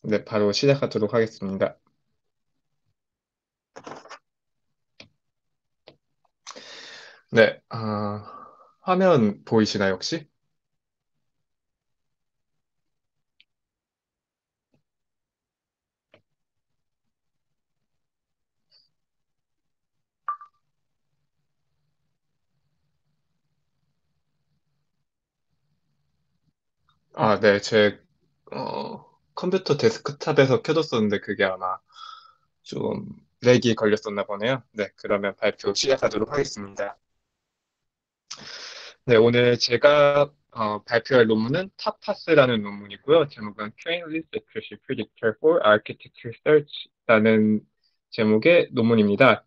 네, 바로 시작하도록 하겠습니다. 네, 화면 보이시나요, 혹시? 네, 컴퓨터 데스크탑에서 켜뒀었는데 그게 아마 좀 렉이 걸렸었나 보네요. 네, 그러면 발표 시작하도록 하겠습니다. 네, 오늘 제가 발표할 논문은 타파스라는 논문이고요. 제목은 Train List Accuracy Predictor for Architecture Search라는 제목의 논문입니다.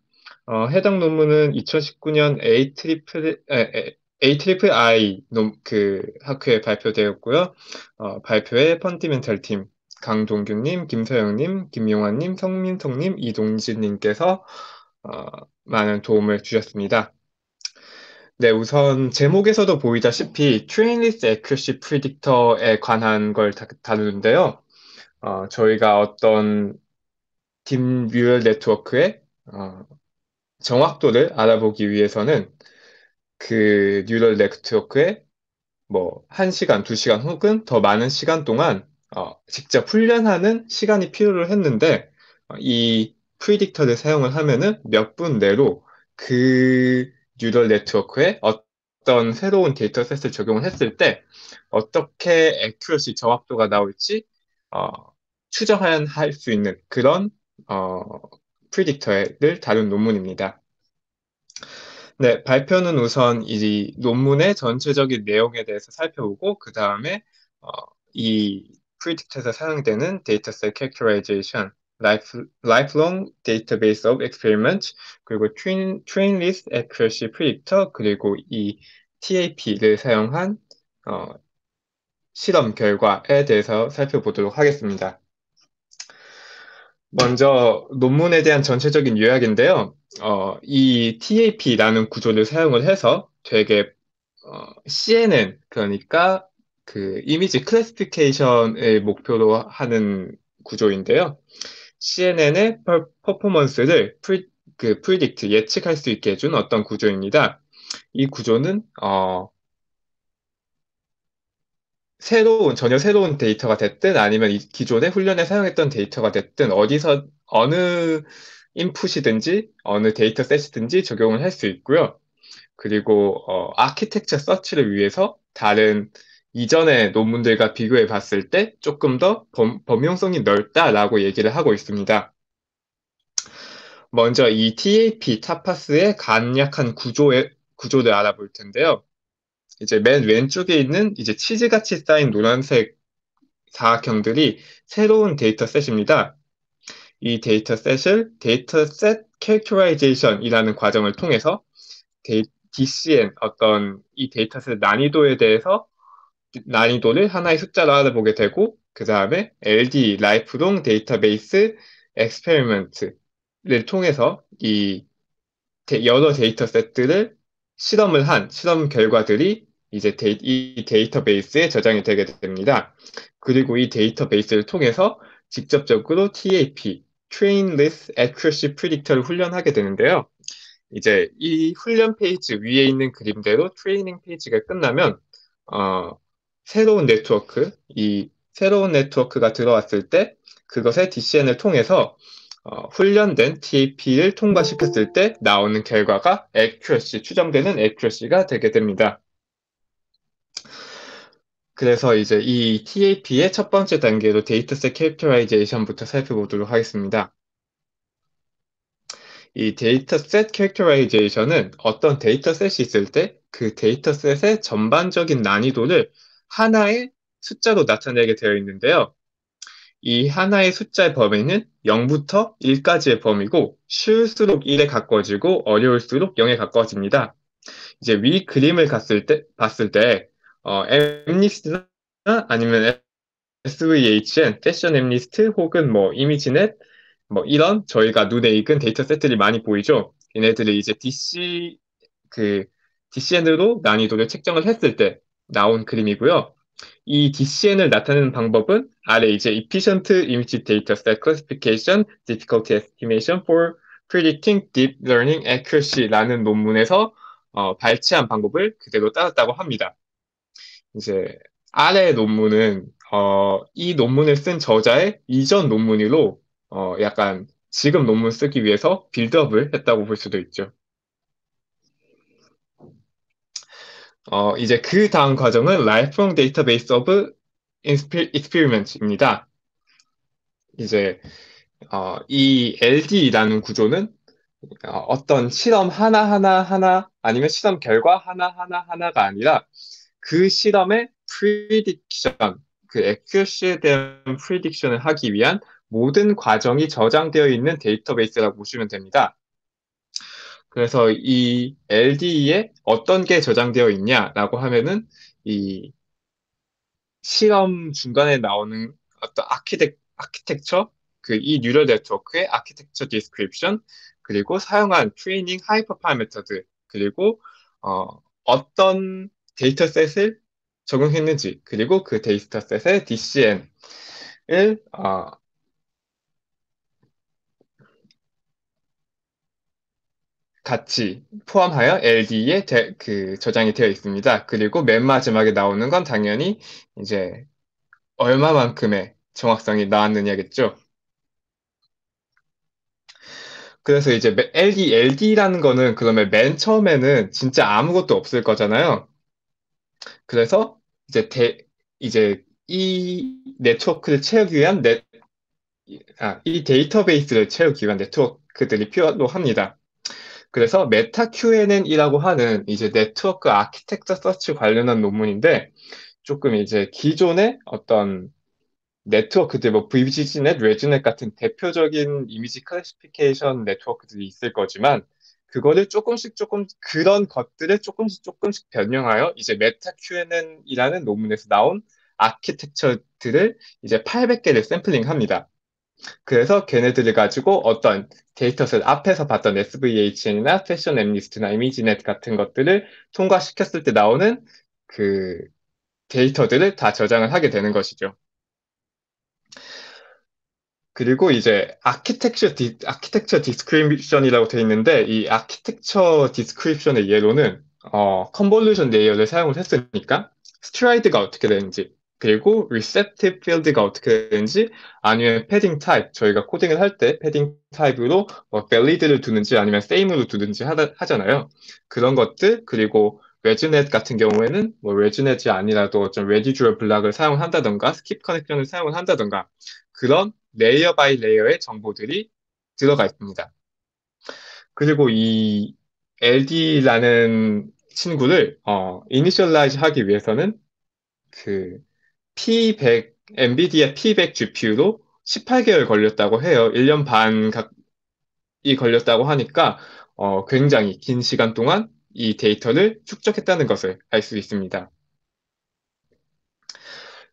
해당 논문은 2019년 AIII 그 학회에 발표되었고요. 발표에 펀디멘탈 팀, 강동규님, 김서영님, 김용환님, 성민성님, 이동진님께서 어, 많은 도움을 주셨습니다. 네, 우선 제목에서도 보이다시피 트레인리스 애큐러시 프리딕터에 관한 걸 다루는데요. 저희가 어떤 딥 뉴럴 네트워크의 정확도를 알아보기 위해서는 그 뉴럴 네트워크의 뭐 1시간, 2시간 혹은 더 많은 시간 동안 직접 훈련하는 시간이 필요를 했는데 이 프리딕터를 사용을 하면은 몇 분 내로 그 뉴럴 네트워크에 어떤 새로운 데이터셋을 적용을 했을 때 어떻게 액큐러시 정확도가 나올지 어, 추정할 수 있는 그런 어, 프리딕터를 다룬 논문입니다. 네, 발표는 우선 이 논문의 전체적인 내용에 대해서 살펴보고, 그 다음에 이 프리딕트에서 사용되는 데이터셋 캐릭터라이제이션, lifelong database of experiment, 그리고 train list accuracy predictor, 그리고 이 TAP를 사용한 어, 실험 결과에 대해서 살펴보도록 하겠습니다. 먼저 논문에 대한 전체적인 요약인데요. 이 TAP라는 구조를 사용을 해서 되게 CNN, 그러니까 그 이미지 클래시피케이션을 목표로 하는 구조인데요. CNN의 퍼포먼스를 프리딕트, 예측할 수 있게 해준 어떤 구조입니다. 이 구조는 전혀 새로운 데이터가 됐든 아니면 이 기존에 훈련에 사용했던 데이터가 됐든 어디서 어느 인풋이든지 어느 데이터셋이든지 적용을 할 수 있고요. 그리고 아키텍처 서치를 위해서 다른 이전의 논문들과 비교해 봤을 때 조금 더 범용성이 넓다라고 얘기를 하고 있습니다. 먼저 이 TAP 타파스의 간략한 구조를 알아볼 텐데요. 이제 맨 왼쪽에 있는 이제 치즈같이 쌓인 노란색 사각형들이 새로운 데이터셋입니다. 이 데이터셋을 데이터셋 캐릭터라이제이션이라는 과정을 통해서 DCN 어떤 이 데이터셋 난이도를 하나의 숫자로 알아보게 되고 그 다음에 LD 라이프롱 데이터베이스 엑스페리먼트를 통해서 이 여러 데이터셋들을 실험을 한 실험 결과들이 이제 이 데이터베이스에 저장이 되게 됩니다. 그리고 이 데이터베이스를 통해서 직접적으로 TAP, Trainless Accuracy Predictor를 훈련하게 되는데요. 이제 이 훈련 페이지 위에 있는 그림대로 트레이닝 페이지가 끝나면 어, 이 새로운 네트워크가 들어왔을 때 그것의 DCN을 통해서 훈련된 TAP를 통과시켰을 때 나오는 결과가 추정되는 accuracy가 되게 됩니다. 그래서 이제 이 TAP의 첫 번째 단계로 데이터셋 캐릭터라이제이션부터 살펴보도록 하겠습니다. 이 데이터셋 캐릭터라이제이션은 어떤 데이터셋이 있을 때 그 데이터셋의 전반적인 난이도를 하나의 숫자로 나타내게 되어 있는데요. 이 하나의 숫자의 범위는 0부터 1까지의 범위고 쉬울수록 1에 가까워지고 어려울수록 0에 가까워집니다. 이제 위 그림을 봤을 때 엠리스트나 아니면 SVHN, 패션 엠리스트 혹은 뭐 이미지넷 뭐 이런 저희가 눈에 익은 데이터 셋들이 많이 보이죠. 얘네들이 이제 그 DCN으로 난이도를 책정을 했을 때 나온 그림이고요. 이 DCN을 나타내는 방법은 아래 이제 efficient image data set classification, difficulty estimation for predicting deep learning accuracy라는 논문에서 발췌한 방법을 그대로 따랐다고 합니다. 이제 아래 논문은 이 논문을 쓴 저자의 이전 논문으로 약간 지금 논문 쓰기 위해서 빌드업을 했다고 볼 수도 있죠. 이제 그 다음 과정은 Lifelong Database of Experiments입니다. 이제 이 LD라는 구조는 어떤 실험 하나하나 아니면 실험 결과 하나하나가 아니라 그 실험의 프리딕션, 그 accuracy에 대한 프리딕션을 하기 위한 모든 과정이 저장되어 있는 데이터베이스라고 보시면 됩니다. 그래서 이 LDE에 어떤 게 저장되어 있냐라고 하면은 이 실험 중간에 나오는 어떤 아키텍처, 그 이 뉴럴 네트워크의 아키텍처 디스크립션, 그리고 사용한 트레이닝 하이퍼파이 메터드, 그리고 어떤 데이터셋을 적용했는지, 그리고 그 데이터셋의 DCN을 같이 포함하여 LD에 그 저장이 되어 있습니다. 그리고 맨 마지막에 나오는 건 당연히 이제 얼마만큼의 정확성이 나왔느냐겠죠. 그래서 이제 LD라는 거는 그러면 맨 처음에는 진짜 아무것도 없을 거잖아요. 그래서 이제 이제 이 네트워크를 채우기 위한 이 데이터베이스를 채우기 위한 네트워크들이 필요로 합니다. 그래서 메타 QNN이라고 하는 이제 네트워크 아키텍처 서치 관련한 논문인데 조금 이제 기존의 어떤 네트워크들, 뭐 VGG넷, 레즈넷 같은 대표적인 이미지 클래시피케이션 네트워크들이 있을 거지만 그거를 그런 것들을 조금씩 변형하여 이제 메타 QNN이라는 논문에서 나온 아키텍처들을 이제 800개를 샘플링 합니다. 그래서 걔네들을 가지고 어떤 데이터셋 앞에서 봤던 SVHN이나 패션 엠리스트나 이미지넷 같은 것들을 통과시켰을 때 나오는 그 데이터들을 다 저장을 하게 되는 것이죠. 그리고 이제 아키텍처 디스크립션이라고 되어 있는데 이 아키텍처 디스크립션의 예로는 컨볼루션 레이어를 사용을 했으니까 스트라이드가 어떻게 되는지 그리고 리셉티브 필드가 어떻게 되는지 아니면 패딩 타입 저희가 코딩을 할 때 패딩 타입으로 밸리드를 두는지 아니면 세임으로 두는지 하잖아요. 그런 것들 그리고 레즈넷 같은 경우에는 뭐 레즈넷이 아니라도 좀 레디주얼 블락을 사용한다던가 스킵 커넥션을 사용을 한다던가 그런 레이어 바이 레이어의 정보들이 들어가 있습니다. 그리고 이 LD라는 친구를 이니셜라이즈 하기 위해서는 그 P100 엔비디아 P100 GPU로 18개월 걸렸다고 해요. 1년 반 각이 걸렸다고 하니까 굉장히 긴 시간 동안 이 데이터를 축적했다는 것을 알 수 있습니다.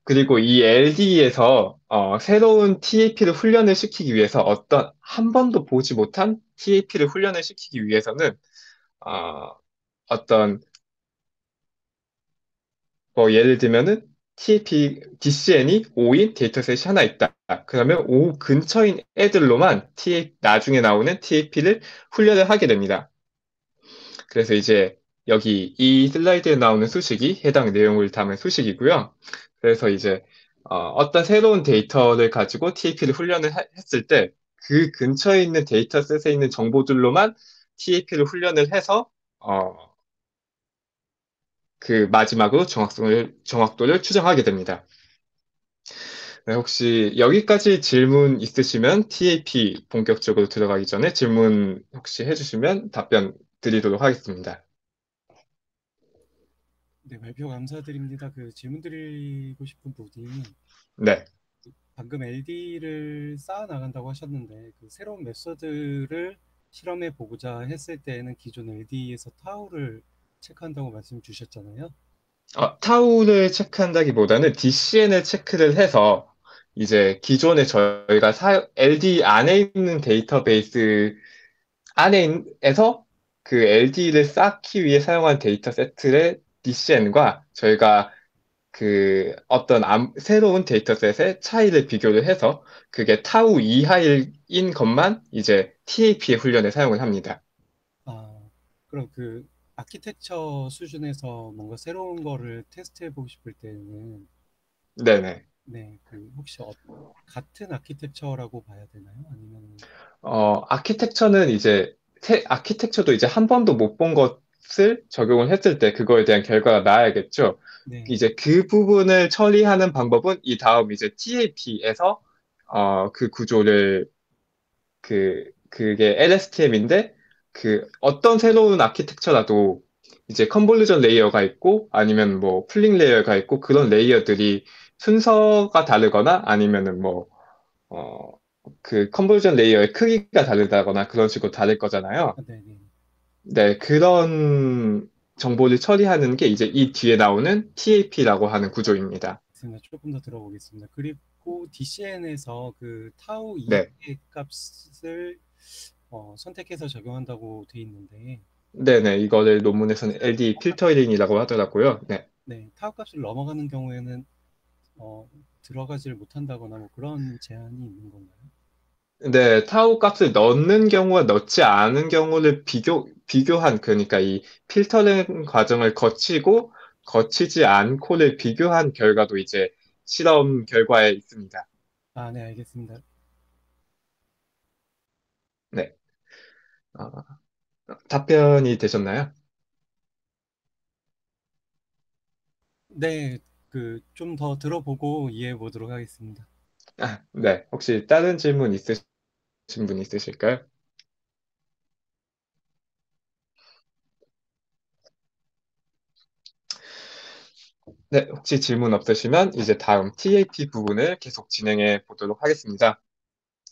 그리고 이 LD에서 새로운 TAP를 훈련을 시키기 위해서 어떤 한 번도 보지 못한 TAP를 훈련을 시키기 위해서는 어, 어떤 뭐 예를 들면은 TAP DCN이 5인 데이터셋이 하나 있다. 그러면 5 근처인 애들로만 나중에 나오는 TAP를 훈련을 하게 됩니다. 그래서 이제 여기 이 슬라이드에 나오는 수식이 해당 내용을 담은 수식이고요. 그래서 이제 떤 새로운 데이터를 가지고 TAP를 훈련을 했을 때 그 근처에 있는 데이터셋에 있는 정보들로만 TAP를 훈련을 해서 그 마지막으로 정확도를 추정하게 됩니다. 네, 혹시 여기까지 질문 있으시면 TAP 본격적으로 들어가기 전에 질문 혹시 해주시면 답변 드리도록 하겠습니다. 네, 발표 감사드립니다. 그 질문 드리고 싶은 부분이 네. 방금 LD를 쌓아 나간다고 하셨는데 그 새로운 메서드를 실험해 보고자 했을 때에는 기존 LD에서 타우를 체크한다고 말씀 주셨잖아요. 타우를 체크한다기보다는 DCN을 체크를 해서 이제 기존에 저희가 LD 안에 있는 데이터베이스 안에서 그 LD를 쌓기 위해 사용한 데이터 세트의 DCN과 저희가 새로운 데이터셋의 차이를 비교를 해서 그게 타우 이하인 것만 이제 TAP의 훈련에 사용을 합니다. 아, 그럼 그 아키텍처 수준에서 뭔가 새로운 거를 테스트해 보고 싶을 때는 네네. 네, 그 혹시 같은 아키텍처라고 봐야 되나요? 아니면 아키텍처도 이제 한 번도 못 본 것을 적용을 했을 때 그거에 대한 결과가 나야겠죠. 네, 이제 그 부분을 처리하는 방법은 이 다음 이제 TAP에서 그 구조를 그게 LSTM인데 그 어떤 새로운 아키텍처라도 이제 컨볼루전 레이어가 있고 아니면 뭐 풀링 레이어가 있고 그런 레이어들이 순서가 다르거나 아니면은 어, 그 컨볼루전 레이어의 크기가 다르다거나 그런 식으로 다를 거잖아요. 아, 네, 네. 네, 그런 정보를 처리하는 게 이제 이 뒤에 나오는 TAP라고 하는 구조입니다. 알겠습니다. 조금 더 들어보겠습니다. 그리고 DCN에서 그 타우 네. 이하의 값을 선택해서 적용한다고 돼 있는데, 네네, 이거를 논문에서는 LD 필터링이라고 하더라고요. 네. 네, 타우 값을 넘어가는 경우에는 어, 들어가지를 못한다거나 뭐 그런 제한이 있는 건가요? 네, 타우 값을 넣는 경우와 넣지 않은 경우를 비교한, 그러니까 이 필터링 과정을 거치지 않고를 비교한 결과도 이제 실험 결과에 있습니다. 아, 네, 알겠습니다. 네. 어, 답변이 되셨나요? 네, 그 좀 더 들어보고 이해해 보도록 하겠습니다. 네. 혹시 다른 질문 있으신 분 있으실까요? 네. 혹시 질문 없으시면 이제 다음 TAP 부분을 계속 진행해 보도록 하겠습니다.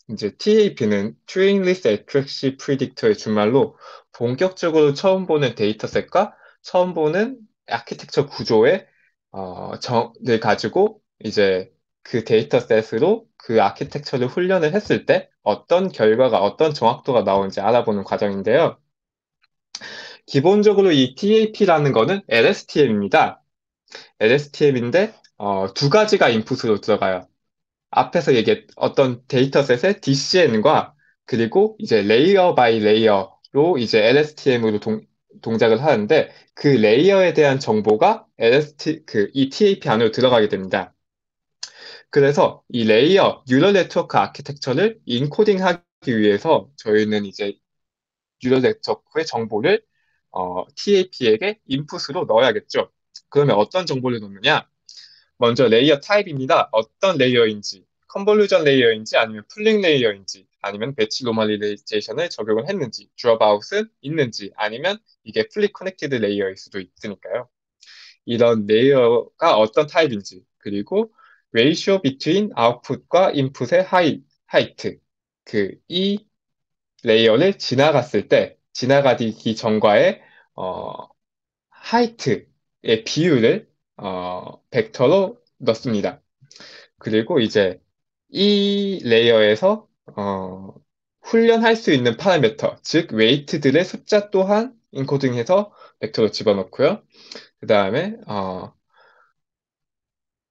이제 TAP는 Trainless Accuracy Predictor의 준말로 본격적으로 처음 보는 데이터셋과 처음 보는 아키텍처 구조의 를 가지고 이제 그 데이터셋으로 그 아키텍처를 훈련을 했을 때 어떤 정확도가 나오는지 알아보는 과정인데요. 기본적으로 이 TAP라는 거는 LSTM입니다. LSTM인데 두 가지가 인풋으로 들어가요. 앞에서 얘기했 어떤 데이터셋의 DCN과 그리고 이제 레이어 바이 레이어로 이제 LSTM으로 동작을 하는데 그 레이어에 대한 정보가 이 TAP 안으로 들어가게 됩니다. 그래서 이 뉴럴 네트워크 아키텍처를 인코딩하기 위해서 저희는 이제 뉴럴 네트워크의 정보를 TAP에게 인풋으로 넣어야겠죠. 그러면 어떤 정보를 넣느냐? 먼저 레이어 타입입니다. 어떤 레이어인지, 컨볼루전 레이어인지, 아니면 풀링 레이어인지, 아니면 배치 노멀리제이션을 적용을 했는지, 드롭아웃은 있는지, 아니면 이게 풀리 커넥티드 레이어일 수도 있으니까요. 이런 레이어가 어떤 타입인지, 그리고 레이쇼 비트윈 아웃풋과 인풋의 하이트, 이 레이어를 지나가기 전과의 어, 하이트의 비율을 벡터로 넣습니다. 그리고 이제 이 레이어에서 훈련할 수 있는 파라미터, 즉 웨이트들의 숫자 또한 인코딩해서 벡터로 집어넣고요. 그 다음에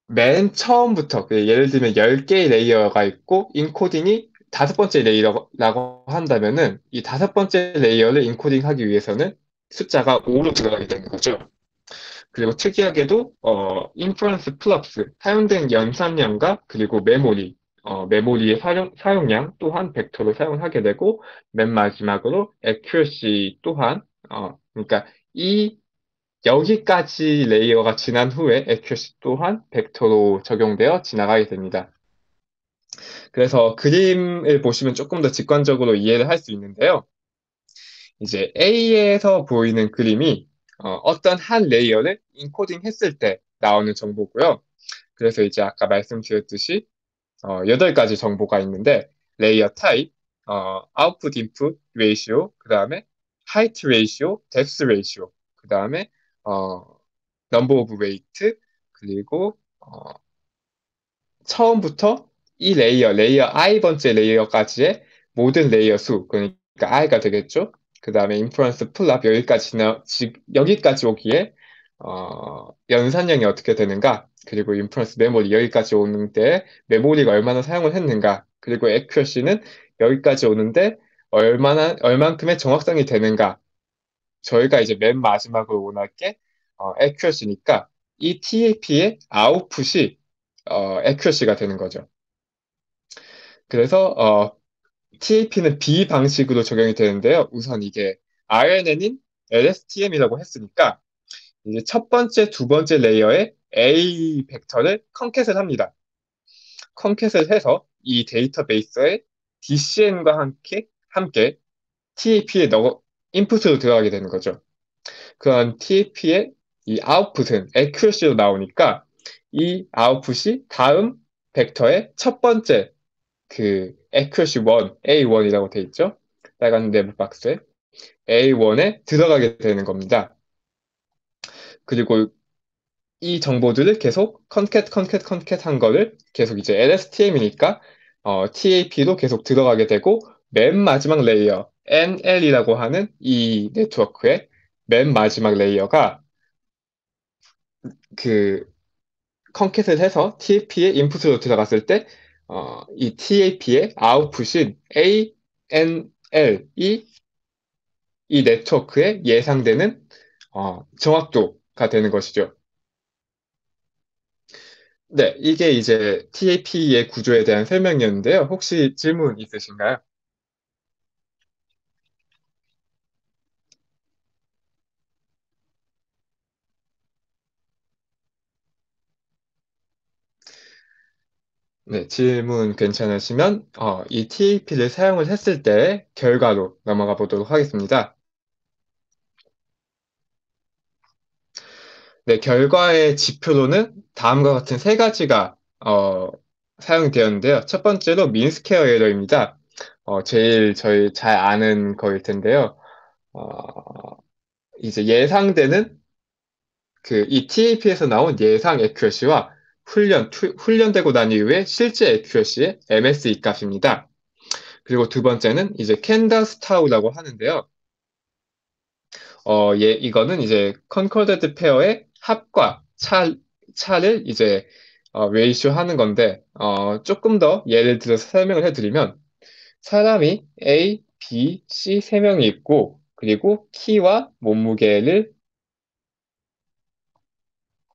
맨 처음부터 예를 들면 10개의 레이어가 있고 인코딩이 다섯 번째 레이어라고 한다면은 이 다섯 번째 레이어를 인코딩하기 위해서는 숫자가 5로 들어가게 되는 거죠. 그리고 특이하게도 인퍼런스 플럭스 사용된 연산량과 그리고 메모리의 사용량 또한 벡터로 사용하게 되고 맨 마지막으로 accuracy 또한 그러니까 이 여기까지 레이어가 지난 후에 accuracy 또한 벡터로 적용되어 지나가게 됩니다. 그래서 그림을 보시면 조금 더 직관적으로 이해를 할 수 있는데요. 이제 A에서 보이는 그림이 어떤 한 레이어를 인코딩 했을 때 나오는 정보고요. 그래서 이제 아까 말씀드렸듯이 8가지 정보가 있는데 레이어 타입, 아웃풋 인풋 레이시오, 그 다음에 하이트 레이시오, 뎁스 레이시오, 그 다음에 어, 넘버 오브 웨이트, 그리고 처음부터 이 레이어 i 번째 레이어까지의 모든 레이어 수, 그러니까 i가 되겠죠. 그 다음에 인퍼런스 풀업 여기까지 오기에 연산량이 어떻게 되는가? 그리고 인퍼런스 메모리 여기까지 오는데 메모리가 얼마나 사용을 했는가, 그리고 액큐러시는 여기까지 오는데 얼만큼의 정확성이 되는가. 저희가 이제 맨 마지막으로 원할 게 액큐러시니까 이 TAP의 아웃풋이 액큐러시가 되는 거죠. 그래서 TAP는 B 방식으로 적용이 되는데요. 우선 이게 RNN인 LSTM이라고 했으니까 이제 첫 번째, 두 번째 레이어에 A 벡터를 컨캣을 합니다. 컨캣을 해서 이 데이터베이스에 DCN과 함께 TAP에 인풋으로 들어가게 되는 거죠. 그런 TAP의 이 아웃풋은 accuracy로 나오니까 이 아웃풋이 다음 벡터의 첫 번째 그 accuracy 1, A1이라고 돼 있죠. 빨간 네모 박스에 A1에 들어가게 되는 겁니다. 그리고 이 정보들을 계속 컨캣 한 거를 계속 이제 LSTM이니까 TAP로 계속 들어가게 되고 맨 마지막 레이어 NL이라고 하는 이 네트워크의 맨 마지막 레이어가 그 컨캣을 해서 TAP의 인풋으로 들어갔을 때 이 TAP의 아웃풋인 ANL이 이 네트워크의 예상되는 정확도가 되는 것이죠. 네, 이게 이제 TAP의 구조에 대한 설명이었는데요. 혹시 질문 있으신가요? 네, 질문 괜찮으시면 이 TAP를 사용을 했을 때 결과로 넘어가 보도록 하겠습니다. 네, 결과의 지표로는 다음과 같은 세 가지가 사용되었는데요. 첫 번째로 민스퀘어 에러입니다. 제일 저희 잘 아는 거일 텐데요. 어, 이제 예상되는 이 TAP에서 나온 예상 애큐러시와 훈련되고 난 이후에 실제 애큐러시의 MSE 값입니다. 그리고 두 번째는 이제 캔다스 타우라고 하는데요. 이거는 이제 컨코르드 페어의 합과 차를 이제 레이쇼 하는 건데, 조금 더 예를 들어서 설명을 해드리면, 사람이 A, B, C 세 명이 있고, 그리고 키와 몸무게를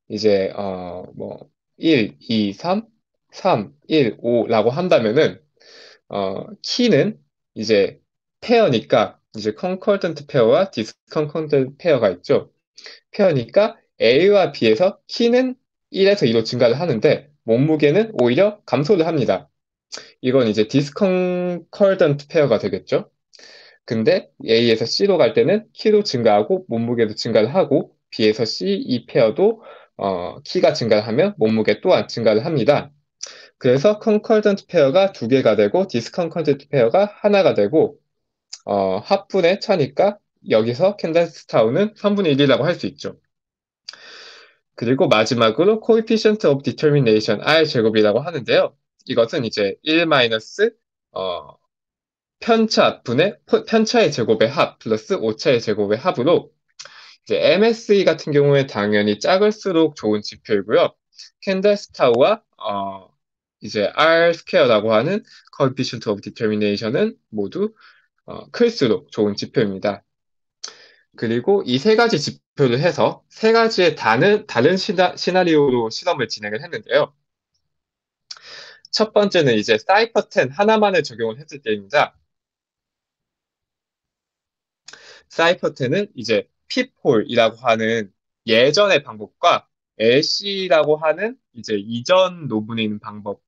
이제, 1, 2, 3, 1, 5라고 한다면은, 키는 이제 페어니까, 이제 컨코던트 페어와 디스컨코던트 페어가 있죠. 페어니까 A와 B에서 키는 1에서 2로 증가를 하는데 몸무게는 오히려 감소를 합니다. 이건 이제 디스컨커던트 페어가 되겠죠. 근데 A에서 C로 갈 때는 키도 증가하고 몸무게도 증가를 하고 B에서 C 이 페어도 키가 증가를 하면 몸무게 또한 증가를 합니다. 그래서 컨커던트 페어가 두 개가 되고 디스컨커던트 페어가 하나가 되고 합분의 차니까 여기서 캔다스타운은 3분의 1이라고 할 수 있죠. 그리고 마지막으로 coefficient of determination R 제곱이라고 하는데요. 이것은 이제 1 마이너스 편차의 제곱의 합 플러스 오차의 제곱의 합으로 이제 MSE 같은 경우에 당연히 작을수록 좋은 지표이고요. 캔들스타우와 이제 R 스퀘어라고 하는 coefficient of determination은 모두 클수록 좋은 지표입니다. 그리고 이 세 가지 지표를 해서 세 가지의 다른 시나리오로 실험을 진행을 했는데요. 첫 번째는 이제 사이퍼 10 하나만을 적용을 했을 때입니다. 사이퍼 10은 이제 핍홀이라고 하는 예전의 방법과 LC라고 하는 이제 이전 노분에 있는 방법을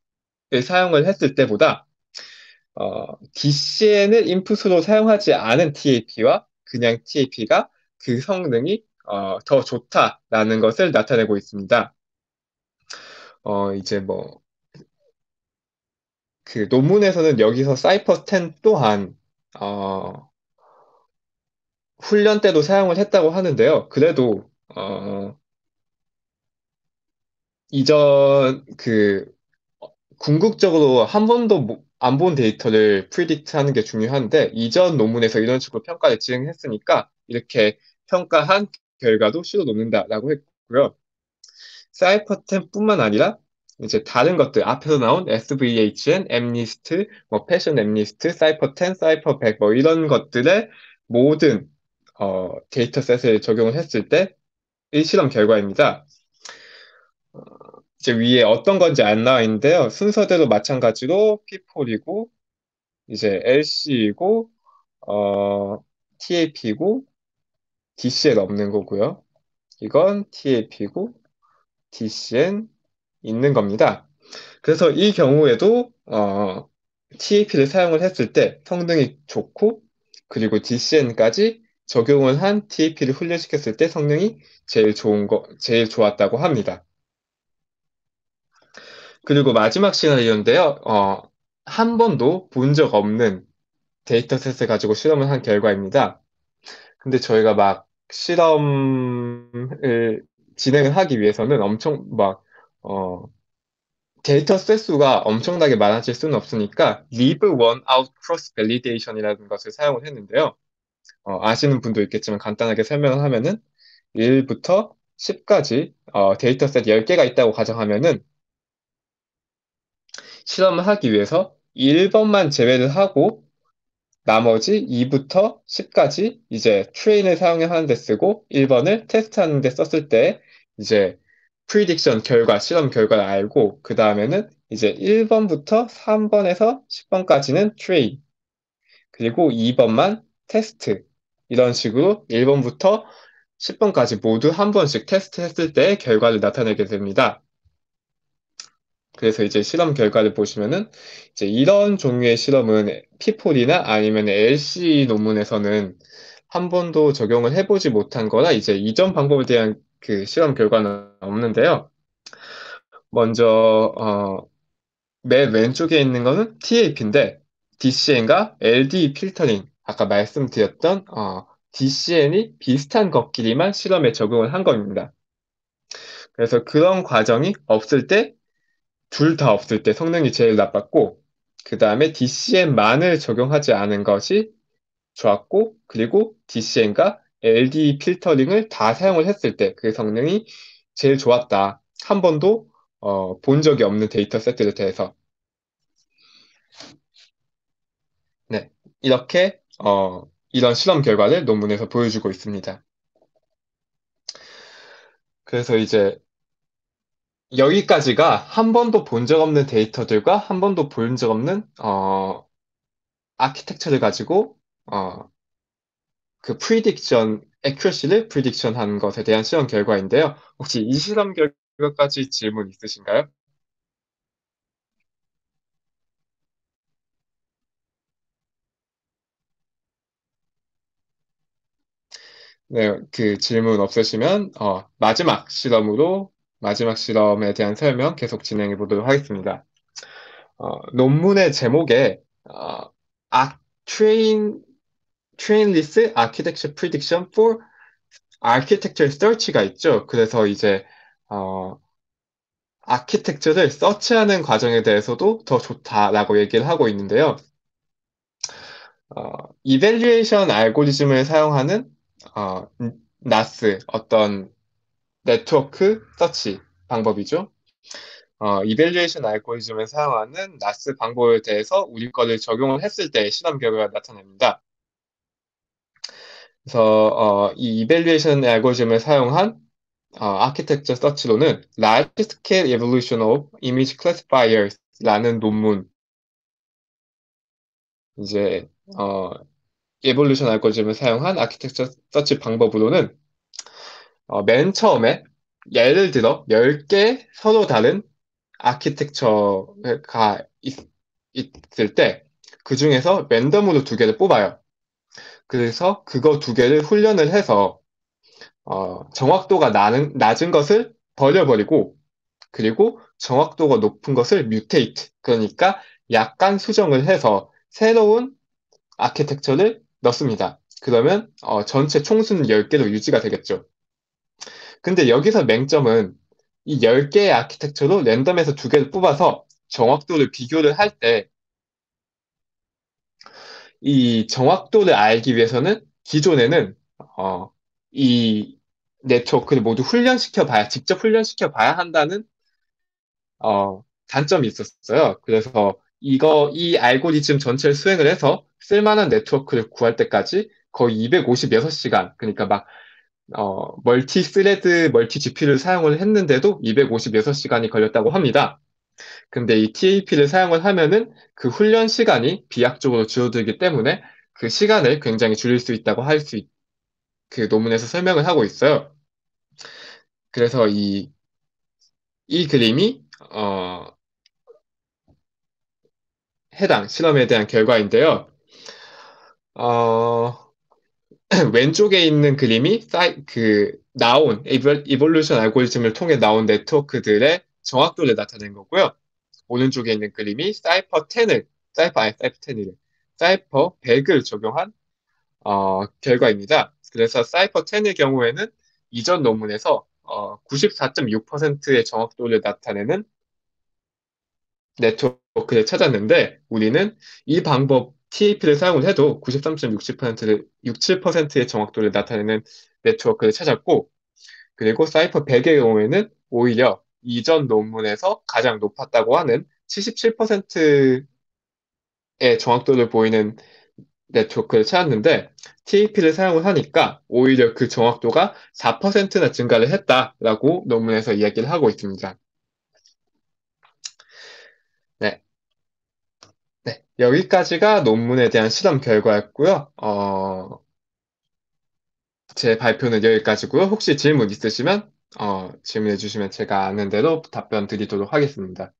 사용을 했을 때보다 DCN을 인풋으로 사용하지 않은 TAP와 그냥 TAP가 그 성능이 더 좋다라는 것을 나타내고 있습니다. 이제 뭐, 그 논문에서는 여기서 사이퍼 10 또한, 훈련 때도 사용을 했다고 하는데요. 그래도, 이전, 궁극적으로 한 번도 안 본 데이터를 프리딕트 하는 게 중요한데, 이전 논문에서 이런 식으로 평가를 진행했으니까, 이렇게 평가한 결과도 실어 놓는다라고 했고요. 사이퍼10뿐만 아니라 이제 다른 것들 앞에서 나온 SVHN, 엠니스트, 뭐 패션 엠니스트, 사이퍼10, 사이퍼100 뭐 이런 것들의 모든 데이터셋을 적용을 했을 때 이 실험 결과입니다. 이제 위에 어떤 건지 안 나와 있는데요. 순서대로 마찬가지로 P4이고 이제 LC이고 TAP고 DCL 없는 거고요. 이건 TAP고 DCN 있는 겁니다. 그래서 이 경우에도 TAP를 사용을 했을 때 성능이 좋고 그리고 DCN까지 적용을 한 TAP를 훈련시켰을 때 성능이 제일 좋았다고 합니다. 그리고 마지막 시나리오인데요. 한 번도 본 적 없는 데이터셋을 가지고 실험을 한 결과입니다. 근데 저희가 막 실험을 진행을 하기 위해서는 엄청 어, 데이터 셋 수가 엄청나게 많아질 수는 없으니까 leave one out cross validation이라는 것을 사용을 했는데요. 아시는 분도 있겠지만 간단하게 설명을 하면은 1부터 10까지 데이터 셋 10개가 있다고 가정하면은 실험을 하기 위해서 1번만 제외를 하고 나머지 2부터 10까지 이제 트레인을 사용하는 데 쓰고 1번을 테스트하는 데 썼을 때 이제 프리딕션 결과, 실험 결과를 알고 그 다음에는 이제 1번부터 3번에서 10번까지는 트레인 그리고 2번만 테스트 이런 식으로 1번부터 10번까지 모두 한 번씩 테스트했을 때 결과를 나타내게 됩니다. 그래서 이제 실험 결과를 보시면은 이제 이런 종류의 실험은 P4이나 아니면 LC 논문에서는 한 번도 적용을 해보지 못한 거라 이제 이전 방법에 대한 그 실험 결과는 없는데요. 먼저 맨 왼쪽에 있는 거는 TAP인데 DCN과 LD 필터링 아까 말씀드렸던 DCN이 비슷한 것끼리만 실험에 적용을 한 겁니다. 그래서 그런 과정이 없을 때 둘 다 없을 때 성능이 제일 나빴고, 그 다음에 DCM만을 적용하지 않은 것이 좋았고, 그리고 DCM과 LD 필터링을 다 사용을 했을 때 그 성능이 제일 좋았다. 한 번도 본 적이 없는 데이터 세트에 대해서. 네. 이렇게, 이런 실험 결과를 논문에서 보여주고 있습니다. 그래서 이제 여기까지가 한 번도 본 적 없는 데이터들과 한 번도 본 적 없는, 아키텍처를 가지고, 그 프리딕션, 액큐러시를 프리딕션 한 것에 대한 실험 결과인데요. 혹시 이 실험 결과까지 질문 있으신가요? 네, 그 질문 없으시면 마지막 실험에 대한 설명 계속 진행해 보도록 하겠습니다. 논문의 제목에 아, train, trainless architecture prediction for architecture search가 있죠. 그래서 이제 어, 아키텍처를 서치하는 과정에 대해서도 더 좋다라고 얘기를 하고 있는데요. 이밸류에이션 알고리즘을 사용하는 어, 나스 어떤 네트워크 서치 방법이죠. 이밸류에이션 알고리즘을 사용하는 나스 방법에 대해서 우리 거를 적용을 했을 때 실험 결과가 나타납니다. 그래서 이 이밸류에이션 알고리즘을 사용한 아키텍처 서치로는 Large Scale Evolution of Image Classifiers라는 논문 이제 에볼루션 알고리즘을 사용한 아키텍처 서치 방법으로는 맨 처음에 예를 들어 10개 서로 다른 아키텍처가 있을 때 그 중에서 랜덤으로 두 개를 뽑아요. 그래서 그거 두 개를 훈련을 해서 정확도가 낮은 것을 버려버리고 그리고 정확도가 높은 것을 뮤테이트 그러니까 약간 수정을 해서 새로운 아키텍처를 넣습니다. 그러면 전체 총수는 10개로 유지가 되겠죠. 근데 여기서 맹점은 이 10개의 아키텍처로 랜덤에서 두 개를 뽑아서 정확도를 비교를 할 때 이 정확도를 알기 위해서는 기존에는 이 네트워크를 모두 직접 훈련시켜 봐야 한다는 단점이 있었어요. 그래서 이 알고리즘 전체를 수행을 해서 쓸만한 네트워크를 구할 때까지 거의 256시간, 그러니까 막, 멀티 스레드, 멀티 GPU를 사용을 했는데도 256시간이 걸렸다고 합니다. 근데 이 TAP를 사용을 하면은 그 훈련 시간이 비약적으로 줄어들기 때문에 그 시간을 굉장히 줄일 수 있다고 그 논문에서 설명을 하고 있어요. 그래서 이 그림이, 해당 실험에 대한 결과인데요. 어, 왼쪽에 있는 그림이 이볼루션 알고리즘을 통해 나온 네트워크들의 정확도를 나타낸 거고요. 오른쪽에 있는 그림이 사이퍼 10을, 사이퍼 100을 적용한 결과입니다. 그래서 사이퍼 10의 경우에는 이전 논문에서 94.6%의 정확도를 나타내는 네트워크를 찾았는데 우리는 이 방법 TAP를 사용을 해도 93.67%의 정확도를 나타내는 네트워크를 찾았고 그리고 사이퍼 100의 경우에는 오히려 이전 논문에서 가장 높았다고 하는 77%의 정확도를 보이는 네트워크를 찾았는데 TAP를 사용을 하니까 오히려 그 정확도가 4%나 증가를 했다라고 논문에서 이야기를 하고 있습니다. 네. 네, 여기까지가 논문에 대한 실험 결과였고요. 제 발표는 여기까지고요. 혹시 질문 있으시면 질문해 주시면 제가 아는 대로 답변 드리도록 하겠습니다.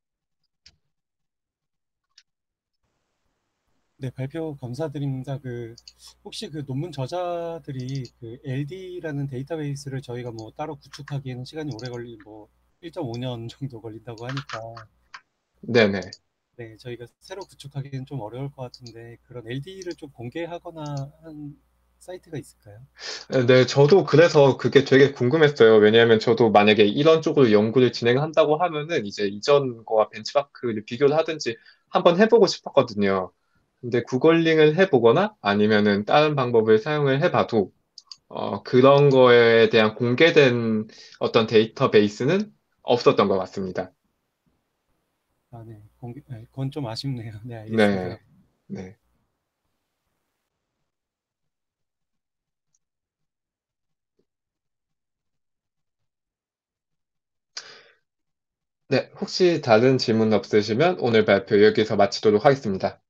네, 발표 감사드립니다. 혹시 그 논문 저자들이 그 LD라는 데이터베이스를 저희가 뭐 따로 구축하기에는 시간이 오래 뭐 1.5년 정도 걸린다고 하니까, 네네. 네, 저희가 새로 구축하기는 좀 어려울 것 같은데, 그런 LD를 좀 공개하거나 한 사이트가 있을까요? 네, 저도 그래서 그게 되게 궁금했어요. 왜냐하면 저도 만약에 이런 쪽으로 연구를 진행한다고 하면은 이제 이전 거와 벤치마크를 비교를 하든지 한번 해보고 싶었거든요. 근데 구글링을 해보거나 아니면은 다른 방법을 사용을 해봐도 그런 거에 대한 공개된 어떤 데이터베이스는 없었던 것 같습니다. 아, 네, 네, 그건 좀 아쉽네요. 네, 알겠습니다. 네, 네. 네, 혹시 다른 질문 없으시면 오늘 발표 여기서 마치도록 하겠습니다.